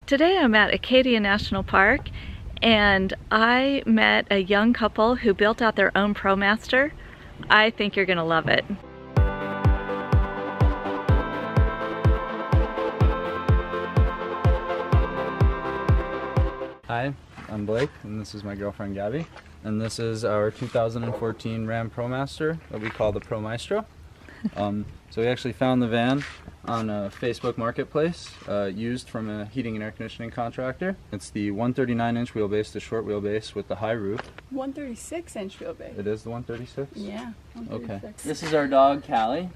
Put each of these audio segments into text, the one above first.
Today I'm at Acadia National Park and I met a young couple who built out their own ProMaster. I think you're gonna love it. Hi, I'm Blake and this is my girlfriend Gabby, and this is our 2014 Ram ProMaster that we call the ProMaestro. So we actually found the van on a Facebook marketplace, used from a heating and air conditioning contractor. It's the 139-inch wheelbase, the short wheelbase with the high roof. 136-inch wheelbase. It is the 136? Yeah, 136. Okay. This is our dog, Cali.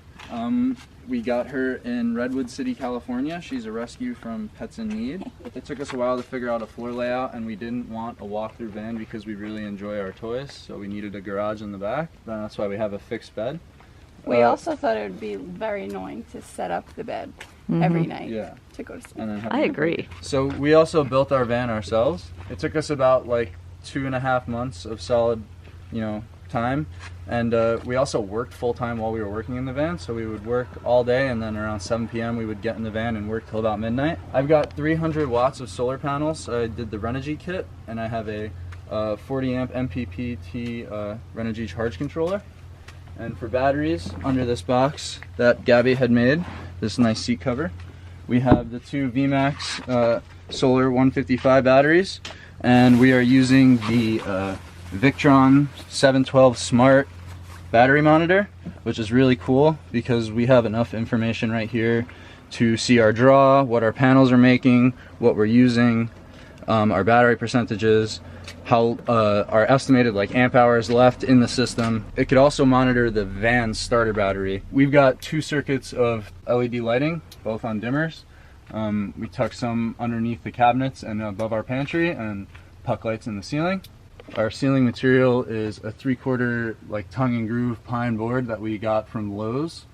We got her in Redwood City, California. She's a rescue from Pets in Need. It took us a while to figure out a floor layout, and we didn't want a walk-through van because we really enjoy our toys, so we needed a garage in the back. That's why we have a fixed bed. We also thought it would be very annoying to set up the bed every night to go to sleep. I agree. So we also built our van ourselves. It took us about like 2.5 months of solid, time. And we also worked full-time while we were working in the van. So we would work all day, and then around 7 p.m. we would get in the van and work till about midnight. I've got 300 watts of solar panels. I did the Renogy kit, and I have a 40 amp MPPT Renogy charge controller. And for batteries, under this box that Gabby had made, this nice seat cover, we have the two VMAX solar 155 batteries, and we are using the Victron 712 Smart battery monitor, which is really cool because we have enough information right here to see our draw, what our panels are making, what we're using, our battery percentages, how our estimated amp hours left in the system. It could also monitor the van's starter battery. We've got 2 circuits of LED lighting, both on dimmers. We tuck some underneath the cabinets and above our pantry, and puck lights in the ceiling. Our ceiling material is a 3/4 tongue and groove pine board that we got from Lowe's.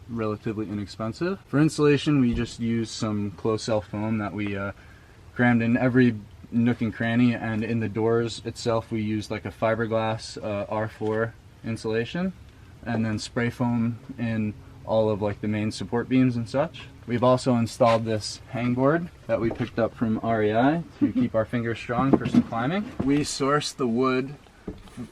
Relatively inexpensive. For insulation, we just use some closed-cell foam that we crammed in every nook and cranny, and in the doors itself we used a fiberglass R4 insulation, and then spray foam in all of the main support beams and such. We've also installed this hangboard that we picked up from REI to keep our fingers strong for some climbing. We sourced the wood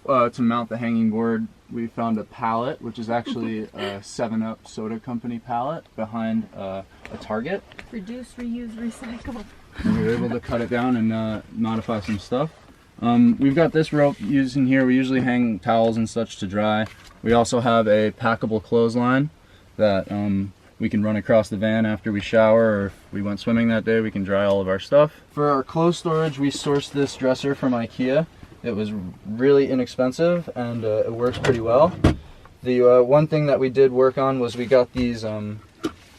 to mount the hanging board. We found a pallet, which is actually a 7-Up soda company pallet behind a Target. Reduce, reuse, recycle. And we were able to cut it down and modify some stuff. We've got this rope used in here. We usually hang towels and such to dry. We also have a packable clothesline that we can run across the van after we shower, or if we went swimming that day, we can dry all of our stuff. For our clothes storage, we sourced this dresser from IKEA. It was really inexpensive, and it works pretty well. The one thing that we did work on was we got these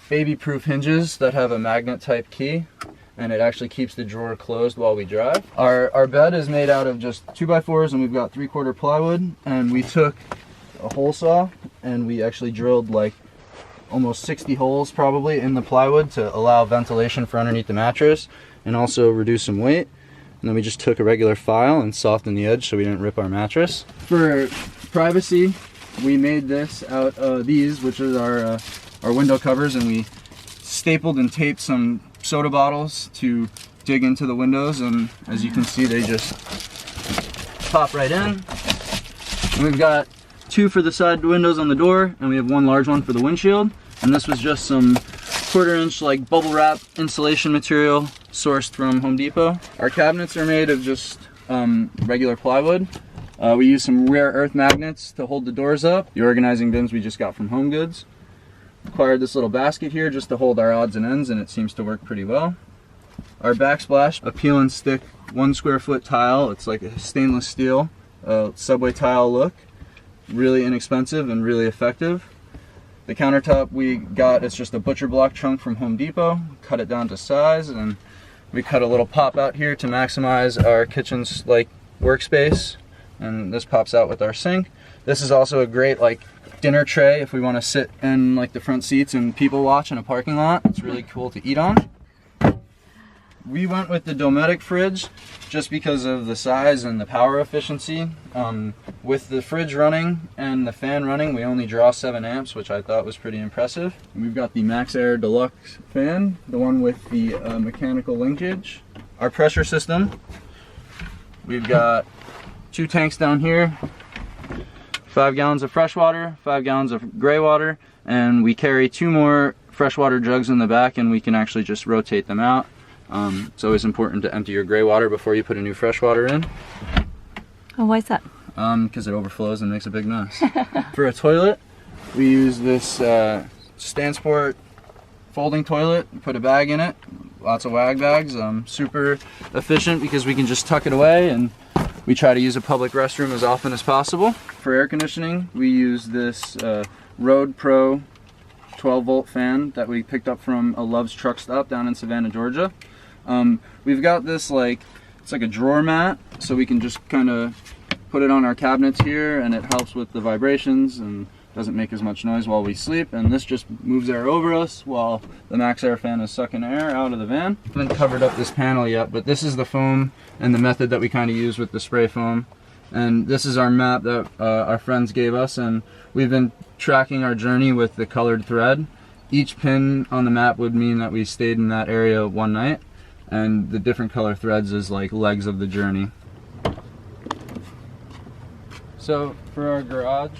baby-proof hinges that have a magnet type key, and it actually keeps the drawer closed while we drive. Our bed is made out of just 2x4s, and we've got 3/4 plywood, and we took a hole saw and we actually drilled almost 60 holes probably in the plywood to allow ventilation for underneath the mattress and also reduce some weight. And then we just took a regular file and softened the edge so we didn't rip our mattress. For privacy, we made this out of these, which is our window covers, and we stapled and taped some soda bottles to dig into the windows, and as you can see, they just pop right in. And we've got 2 for the side windows on the door, and we have 1 large one for the windshield. And this was just some 1/4-inch bubble wrap insulation material sourced from Home Depot. Our cabinets are made of just regular plywood. We use some rare earth magnets to hold the doors up. The organizing bins we just got from Home Goods. Acquired this little basket here just to hold our odds and ends, and it seems to work pretty well. Our backsplash, a peel and stick 1 square foot tile. It's like a stainless steel subway tile look. Really inexpensive and really effective. The countertop we got, it's just a butcher block chunk from Home Depot. Cut it down to size, and we cut a little pop out here to maximize our kitchen's workspace, and this pops out with our sink. This is also a great dinner tray if we want to sit in the front seats and people watch in a parking lot. It's really cool to eat on. We went with the Dometic fridge just because of the size and the power efficiency. With the fridge running and the fan running, we only draw 7 amps, which I thought was pretty impressive. We've got the Max Air Deluxe fan, the one with the mechanical linkage. Our pressure system, we've got 2 tanks down here, 5 gallons of fresh water, 5 gallons of gray water, and we carry 2 more freshwater jugs in the back, and we can actually just rotate them out. It's always important to empty your gray water before you put a new fresh water in. Oh, why is that? Because it overflows and makes a big mess. For a toilet, we use this Stansport folding toilet. You put a bag in it, lots of wag bags. Super efficient because we can just tuck it away, and we try to use a public restroom as often as possible. For air conditioning, we use this Rode Pro 12-volt fan that we picked up from a Love's truck stop down in Savannah, Georgia. We've got this it's like a drawer mat, so we can just kind of put it on our cabinets here, and it helps with the vibrations and doesn't make as much noise while we sleep. And this just moves air over us while the Max Air fan is sucking air out of the van. I haven't covered up this panel yet, but this is the foam and the method that we kind of use with the spray foam. And this is our map that our friends gave us, and we've been tracking our journey with the colored thread. Each pin on the map would mean that we stayed in that area one night, and the different color threads is like legs of the journey. So for our garage,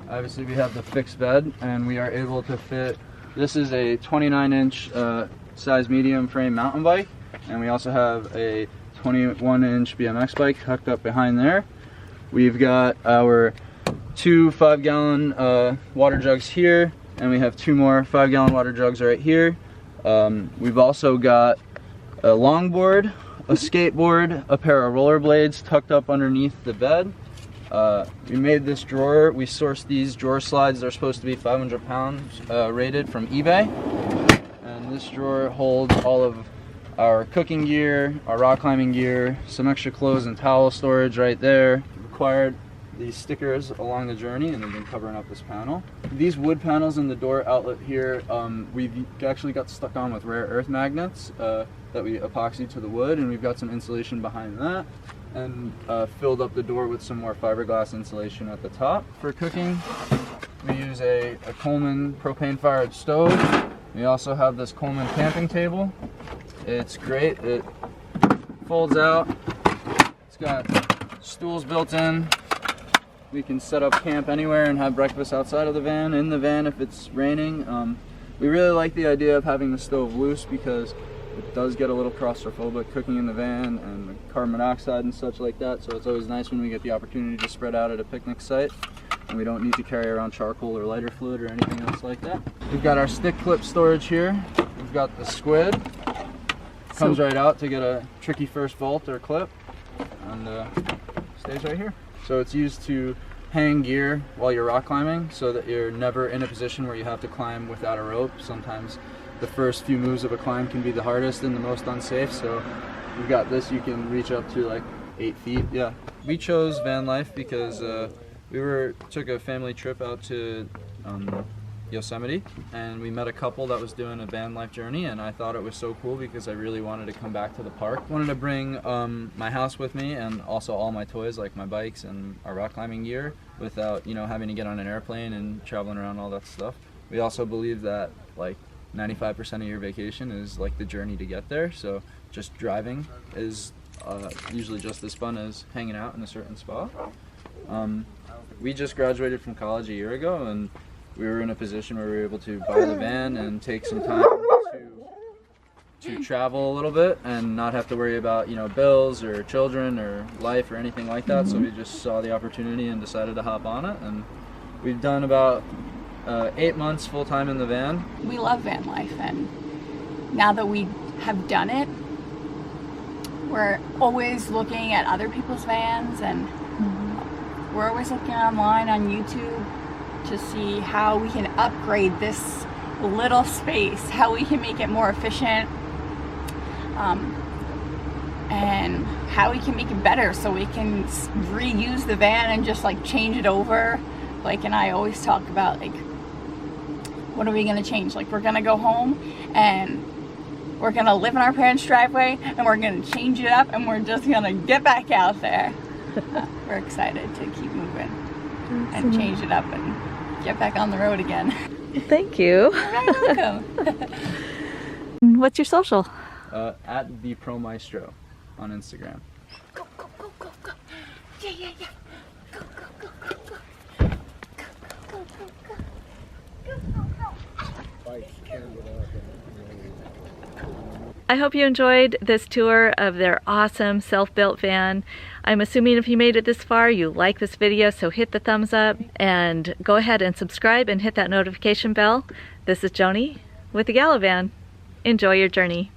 obviously we have the fixed bed, and we are able to fit, this is a 29-inch size medium frame mountain bike, and we also have a 21-inch BMX bike hooked up behind there. We've got our 2 5-gallon water jugs here, and we have 2 more 5-gallon water jugs right here. We've also got a longboard, a skateboard, a pair of rollerblades tucked up underneath the bed. We made this drawer. We sourced these drawer slides. They're supposed to be 500 pounds rated from eBay. And this drawer holds all of our cooking gear, our rock climbing gear, some extra clothes and towel storage right there. Required these stickers along the journey, and they've been covering up this panel. These wood panels in the door outlet here, we've actually got stuck on with rare earth magnets that we epoxied to the wood, and we've got some insulation behind that, and filled up the door with some more fiberglass insulation at the top. For cooking, we use a Coleman propane fired stove. We also have this Coleman camping table. It's great. It folds out. It's got stools built in. We can set up camp anywhere and have breakfast outside of the van, in the van if it's raining. We really like the idea of having the stove loose because it does get a little claustrophobic cooking in the van, and the carbon monoxide and such like that, so it's always nice when we get the opportunity to spread out at a picnic site and we don't need to carry around charcoal or lighter fluid or anything else like that. We've got our stick clip storage here. We've got the squid. Comes right out to get a tricky first bolt or clip, and stays right here. So it's used to hang gear while you're rock climbing, so that you're never in a position where you have to climb without a rope. Sometimes the first few moves of a climb can be the hardest and the most unsafe, so we've got this. You can reach up to like 8 feet. Yeah, we chose van life because we took a family trip out to Yosemite, and we met a couple that was doing a van life journey, and I thought it was so cool because I really wanted to come back to the park. Wanted to bring my house with me, and also all my toys like my bikes and our rock climbing gear, without having to get on an airplane and traveling around all that stuff. We also believe that like 95% of your vacation is like the journey to get there, so just driving is usually just as fun as hanging out in a certain spot. We just graduated from college a year ago, and we were in a position where we were able to buy the van and take some time to travel a little bit and not have to worry about bills or children or life or anything like that. So we just saw the opportunity and decided to hop on it, and we've done about 8 months full-time in the van. We love van life, and now that we have done it, we're always looking at other people's vans, and we're always looking online on YouTube to see how we can upgrade this little space, how we can make it more efficient, and how we can make it better so we can reuse the van and just like change it over. Like, and I always talk about like, what are we gonna change? Like, we're gonna go home and We're gonna live in our parents' driveway and we're gonna change it up and we're just gonna get back out there. We're excited to keep moving and change it up and get back on the road again. Thank you. You're very welcome. What's your social? At the ProMaster on Instagram. Go, go, go, go, go. Yeah, yeah, yeah. Go, go, go, go, go. Go, go, go, go, go. Go, go, go. I hope you enjoyed this tour of their awesome self-built van. I'm assuming if you made it this far, you like this video, so hit the thumbs up and go ahead and subscribe and hit that notification bell. This is Joni with TheGalavan. Enjoy your journey.